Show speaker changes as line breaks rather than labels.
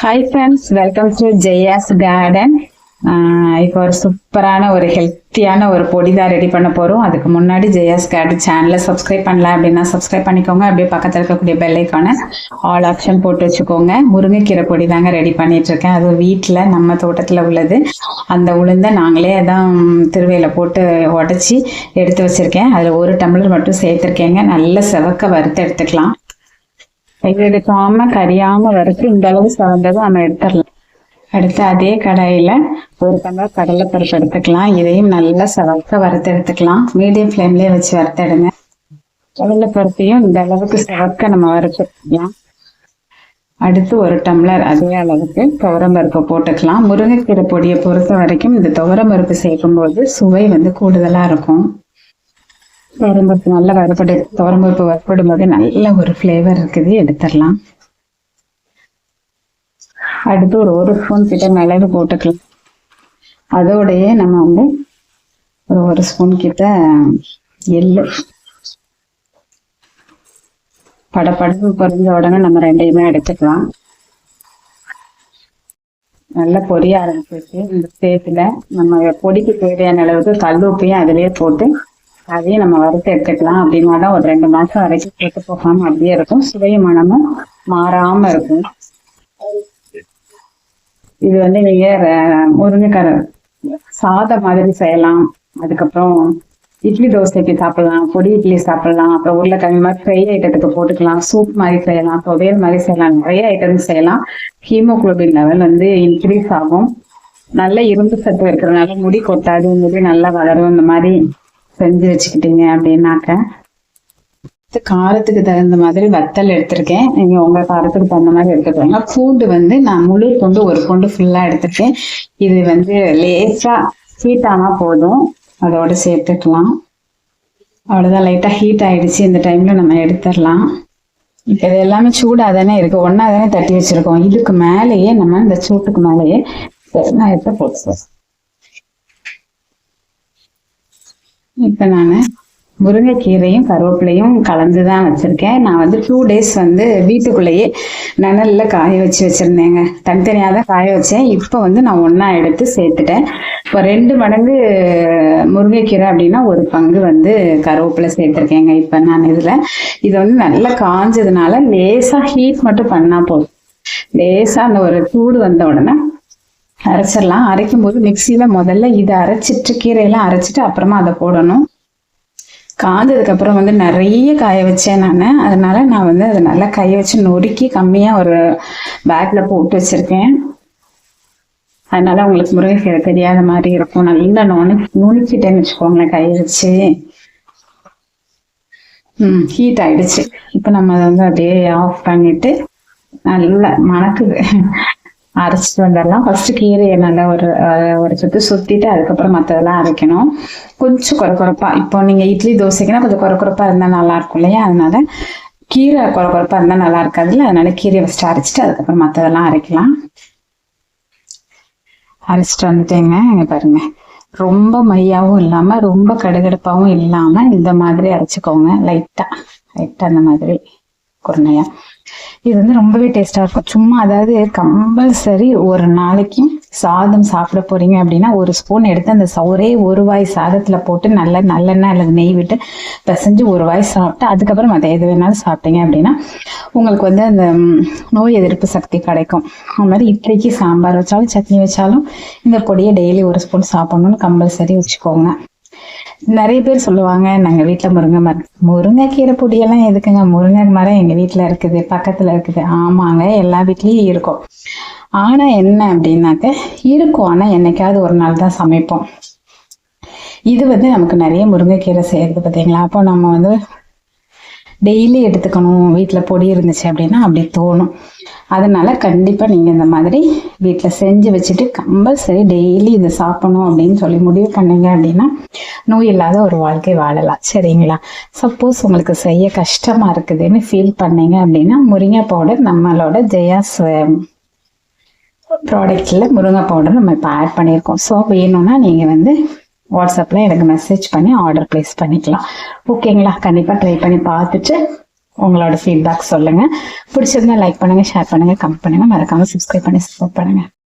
Hi friends, welcome to Jaya's garden. இப்போ ஒரு சூப்பரான ஒரு ஹெல்த்தியான ஒரு பொடி தான் ரெடி பண்ண போகிறோம். அதுக்கு முன்னாடி ஜெயாஸ் கார்டன் சேனலை சப்ஸ்கிரைப் பண்ணல அப்படின்னா சப்ஸ்கிரைப் பண்ணிக்கோங்க. அப்படியே பக்கத்தில் இருக்கக்கூடிய பெல் ஐக்கான ஆல் ஆப்ஷன் போட்டு வச்சுக்கோங்க. முருங்கைக்கீரை பொடி தாங்க ரெடி பண்ணிட்டு இருக்கேன். அது வீட்டில் நம்ம தோட்டத்தில் உள்ளது. அந்த உளுந்தை நாங்களே தான் திருவையில் போட்டு உடச்சி எடுத்து வச்சுருக்கேன். அதில் ஒரு டம்ளர் மட்டும் சேர்த்துருக்கேங்க. நல்ல செவக்க வறுத்து எடுத்துக்கலாம். கையில் எடுக்காம கரியாம வறுத்து இந்த அளவு செவந்ததும் நம்ம எடுத்துடலாம். அடுத்து அதே கடாயில ஒரு டம்ளர் கடலைப்பருப்பு எடுத்துக்கலாம். இதையும் நல்லா செவக்க வறுத்து எடுத்துக்கலாம். மீடியம் ஃப்ளேம்லயே வச்சு வறுத்தெடுங்க. கடலைப்பருப்பையும் இந்த அளவுக்கு செவக்க நம்ம வறுத்துக்கலாம். அடுத்து ஒரு டம்ளர் அதே அளவுக்கு துவரம்பருப்பு போட்டுக்கலாம். முருங்கைக்கீரை பொடியை பொறுத்த வரைக்கும் இந்த துவரம்பருப்பு சேர்க்கும் போது சுவை கூடுதலா இருக்கும். துவரம்பருப்பு நல்லா துவரம்பருப்பு வறுப்படும் போது நல்ல ஒரு ஃப்ளேவர் இருக்குது. எடுத்துடலாம். அடுத்து ஒரு ஸ்பூன் கிட்ட மிளகு போட்டுக்கலாம். அதோடையே நம்ம ஒரு ஸ்பூன் கிட்ட எள்ளு படப்படப்பு பொரிஞ்ச உடனே நம்ம ரெண்டையுமே எடுத்துக்கலாம். நல்லா பொரிய ஆரம்பிச்சிருச்சு. இந்த ஸ்டேஜ்ல நம்ம பொடிக்கு தேவையான அளவுக்கு கல் உப்பையும் அதிலேயே போட்டு அதையும் நம்ம வறுத்து எடுத்துக்கலாம். அப்படின்னா தான் ஒரு 2 மாசம் வரைக்கும் கெட்டு போகாம அப்படியே இருக்கும். சுவையும் மனமும் மாறாம இருக்கும். இது நீங்க முருங்கைக்கீரை சாதம் மாதிரி செய்யலாம். அதுக்கப்புறம் இட்லி தோசைக்கு சாப்பிடலாம், பொடி இட்லி சாப்பிடலாம். அப்புறம் உருளைக்கிழங்கு மாதிரி ஃப்ரை ஐட்டத்துக்கு போட்டுக்கலாம். சூப் மாதிரி செய்யலாம், துவையல் மாதிரி செய்யலாம். நிறைய ஐட்டம் செய்யலாம். ஹீமோகுளோபின் லெவல் இன்க்ரீஸ் ஆகும். நல்ல இரும்பு சத்து இருக்கிறதுனால முடி கொட்டாது, முடி நல்லா வளரும். இந்த மாதிரி செஞ்சு வச்சுக்கிட்டீங்க அப்படின்னாக்க. காரத்துக்கு தகுந்த மாதிரி வத்தல் எடுத்திருக்கேன். நீங்க உங்க காரத்துக்கு தகுந்த மாதிரி எடுத்துக்கோங்க. பூண்டு நான் முழு பூண்டு ஒரு பூண்டு ஃபுல்லா எடுத்துருக்கேன். இது லேசா ஹீட் ஆனா போதும், அதோட சேர்த்துக்கலாம். அவ்வளவுதான். லைட்டா ஹீட் ஆயிடுச்சு. இந்த டைம்ல நம்ம எடுத்துடலாம். இப்ப இது எல்லாமே சூடா தானே இருக்கு, ஒன்னா தானே தட்டி வச்சிருக்கோம். இதுக்கு மேலேயே நம்ம இந்த சூட்டுக்கு மேலேயே பெருங்காயத்தை போட்டுருவோம். இப்ப நான் முருங்கைக்கீரையும் கருவேப்பிலையும் கலந்துதான் வச்சிருக்கேன். நான் 2 days வீட்டுக்குள்ளேயே நனல்ல காய வச்சு வச்சிருந்தேங்க. தனித்தனியாக தான் காய வச்சேன். இப்போ நான் ஒன்னா எடுத்து சேர்த்துட்டேன். இப்போ 2 மடங்கு முருங்கைக்கீரை அப்படின்னா ஒரு பங்கு கருவேப்பிலை சேர்த்திருக்கேங்க. இப்ப நான் இது நல்லா காஞ்சதுனால லேசா ஹீட் மட்டும் பண்ணா போதும். லேசா அந்த ஒரு சூடு வந்த உடனே அரைச்சிடலாம். அரைக்கும் போது மிக்சியில முதல்ல இதை அரைச்சிட்டு கீரையெல்லாம் அரைச்சிட்டு அப்புறமா அதை போடணும். காஞ்சதுக்கு அப்புறம் நிறைய காய வச்சேன் நான். அதனால நான் அதை நல்லா காய வச்சு நொறுக்கி கம்மியா ஒரு பேக்ல போட்டு வச்சிருக்கேன். அதனால உங்களுக்கு முருங்கைக்கீரை தெரியாத மாதிரி இருக்கும். நல்லா நுணுக்கிட்டேன்னு வச்சுக்கோங்களேன் கையை வச்சு. ஹீட் ஆயிடுச்சு. இப்ப நம்ம அதை அப்படியே ஆஃப் பண்ணிட்டு நல்லா மணக்குது அரைச்சிட்டு வந்துடலாம். ஃபர்ஸ்ட் கீரையை நல்லா ஒரு சுத்திட்டு அதுக்கப்புறம் மற்றதெல்லாம் அரைக்கணும். கொஞ்சம் குறக்குறப்பா. இப்போ நீங்க இட்லி தோசைக்குன்னா கொஞ்சம் குறக்குறப்பா இருந்தா நல்லா இருக்கும் இல்லையா? அதனால கீரை குறக்குறப்பா இருந்தா நல்லா இருக்காதுல்ல. அதனால கீரையை ஃபர்ஸ்ட் அரைச்சிட்டு அதுக்கப்புறம் மற்றதெல்லாம் அரைக்கலாம். அரைச்சிட்டு வந்துட்டேங்க. இங்க பாருங்க, ரொம்ப மையாவும் இல்லாம ரொம்ப கடுகடுப்பாவும் இல்லாம இந்த மாதிரி அரைச்சிக்கோங்க. லைட்டா அந்த மாதிரி குருணையா. இது ரொம்பவே டேஸ்டா இருக்கும். சும்மா அதாவது கம்பல்சரி ஒரு நாளைக்கு சாதம் சாப்பிட போறீங்க அப்படின்னா ஒரு ஸ்பூன் எடுத்து அந்த ஒரே ஒரு வாய் சாதத்துல போட்டு நல்ல நல்லெண்ணெய் அல்லது நெய் விட்டு பிசைஞ்சு ஒரு வாய் சாப்பிட்டு அதுக்கப்புறம் அதை எது வேணாலும் சாப்பிட்டீங்க அப்படின்னா உங்களுக்கு அந்த நோய் எதிர்ப்பு சக்தி கிடைக்கும். அது மாதிரி இட்லிக்கு சாம்பார் வச்சாலும் சட்னி வச்சாலும் இந்த பொடியை டெய்லி ஒரு ஸ்பூன் சாப்பிடணும்னு கம்பல்சரி வச்சுக்கோங்க. நிறைய பேர் சொல்லுவாங்க, நாங்க வீட்டுல முருங்கைக்கீரை பொடியெல்லாம் எதுக்குங்க? முருங்கை மரம் எங்க வீட்டுல இருக்குது, பக்கத்துல இருக்குது. ஆமாங்க, எல்லா வீட்லயும் இருக்கும். ஆனா என்ன அப்படின்னாக்க இருக்கும், ஆனா என்னைக்காவது ஒரு நாள் தான் சமைப்போம். இது நமக்கு நிறைய முருங்கைக்கீரை செய்யறது பார்த்தீங்களா? அப்போ நம்ம டெய்லி எடுத்துக்கணும் வீட்டில் பொடி இருந்துச்சு அப்படின்னா அப்படி தோணும். அதனால கண்டிப்பா நீங்க இந்த மாதிரி வீட்டில் செஞ்சு வச்சுட்டு கம்பல்சரி டெய்லி இதை சாப்பிடணும் அப்படின்னு சொல்லி முடிவு பண்ணீங்க அப்படின்னா நோய் இல்லாத ஒரு வாழ்க்கை வாழலாம். சரிங்களா? சப்போஸ் உங்களுக்கு செய்ய கஷ்டமா இருக்குதுன்னு ஃபீல் பண்ணீங்க அப்படின்னா முருங்கை பவுடர், நம்மளோட ஜெயாஸ் ப்ராடக்ட்ல முருங்கை பவுடர் நம்ம இப்போ ஆட் பண்ணியிருக்கோம். ஸோ வேணும்னா நீங்க வாட்ஸ்அப்ல எனக்கு மெசேஜ் பண்ணி ஆர்டர் பிளேஸ் பண்ணிக்கலாம். ஓகேங்களா? கண்டிப்பா ட்ரை பண்ணி பார்த்துட்டு உங்களோட ஃபீட்பேக் சொல்லுங்க. பிடிச்சிருந்தா லைக் பண்ணுங்க, ஷேர் பண்ணுங்க, கமெண்ட் பண்ணுங்க, மறக்காம சப்ஸ்கிரைப் பண்ணி சப்போர்ட் பண்ணுங்க.